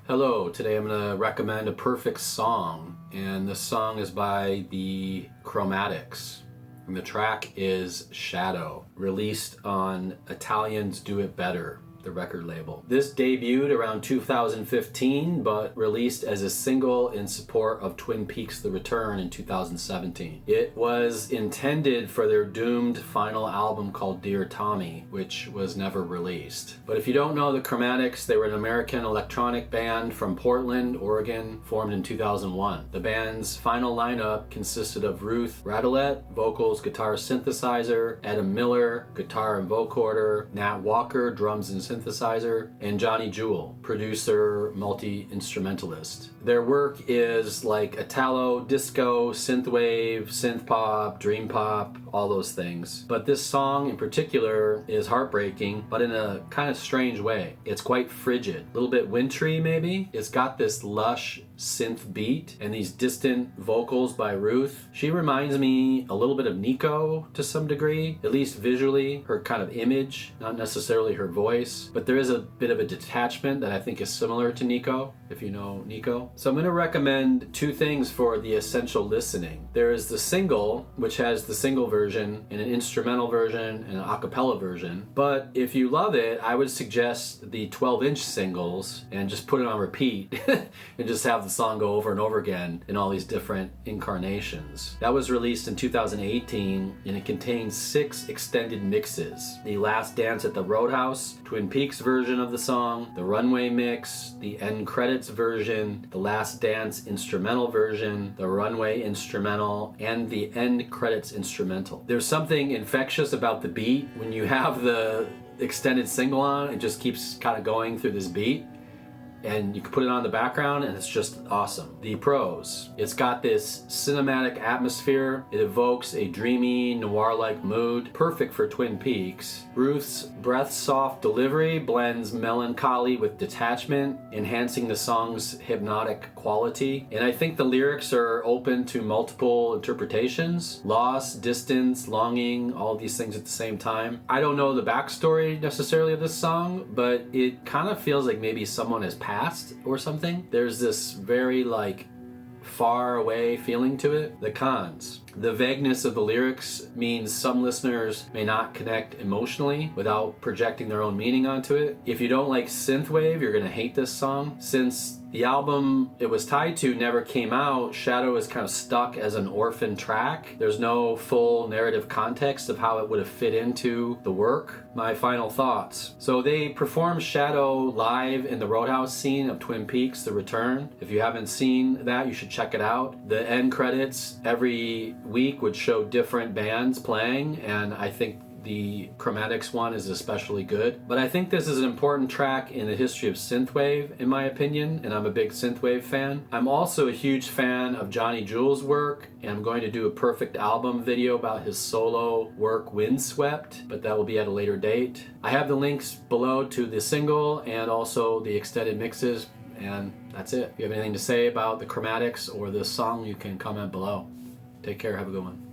Hello, today I'm going to recommend a perfect song, and this song is by the Chromatics. And the track is Shadow, released on Italians Do It Better, the record label. This debuted around 2015, but released as a single in support of Twin Peaks: The Return in 2017. It was intended for their doomed final album called Dear Tommy, which was never released. But if you don't know the Chromatics, they were an American electronic band from Portland, Oregon, formed in 2001. The band's final lineup consisted of Ruth Radelet, vocals, guitar, synthesizer, Adam Miller, guitar and vocoder, Nat Walker, drums and synthesizer, and Johnny Jewell, producer, multi-instrumentalist. Their work is like Italo, disco, synthwave, synth pop, dream pop, all those things. But this song in particular is heartbreaking, but in a kind of strange way. It's quite frigid, a little bit wintry maybe. It's got this lush synth beat and these distant vocals by Ruth. She reminds me a little bit of Nico to some degree, at least visually, her kind of image, not necessarily her voice, but there is a bit of a detachment that I think is similar to Nico, if you know Nico. So I'm going to recommend two things for the essential listening. There is the single, which has the single version and an instrumental version and an a cappella version, but if you love it, I would suggest the 12-inch singles and just put it on repeat and just have the song go over and over again in all these different incarnations. That was released in 2018 and it contains 6 extended mixes. The Last Dance at the Roadhouse, Twin Peaks version of the song, the Runway mix, the end credits version, the Last Dance instrumental version, the Runway instrumental, and the end credits instrumental. There's something infectious about the beat. When you have the extended single on, it just keeps kind of going through this beat. And you can put it on in the background and it's just awesome. The pros. It's got this cinematic atmosphere. It evokes a dreamy, noir-like mood, perfect for Twin Peaks. Ruth's breath-soft delivery blends melancholy with detachment, enhancing the song's hypnotic quality. And I think the lyrics are open to multiple interpretations. Loss, distance, longing, all these things at the same time. I don't know the backstory necessarily of this song, but it kind of feels like maybe someone has passed or something. There's this very far away feeling to it. The cons. The vagueness of the lyrics means some listeners may not connect emotionally without projecting their own meaning onto it. If you don't like synthwave, you're gonna hate this song. Since the album it was tied to never came out, Shadow is kind of stuck as an orphan track. There's no full narrative context of how it would have fit into the work. My final thoughts. So they performed Shadow live in the Roadhouse scene of Twin Peaks: The Return. If you haven't seen that, you should check it out. The end credits every week would show different bands playing, and I think the Chromatics one is especially good. But I think this is an important track in the history of synthwave, in my opinion, and I'm a big synthwave fan. I'm also a huge fan of Johnny Jewell's work, and I'm going to do a perfect album video about his solo work, Windswept, but that will be at a later date. I have the links below to the single and also the extended mixes, and that's it. If you have anything to say about the Chromatics or this song, you can comment below. Take care, have a good one.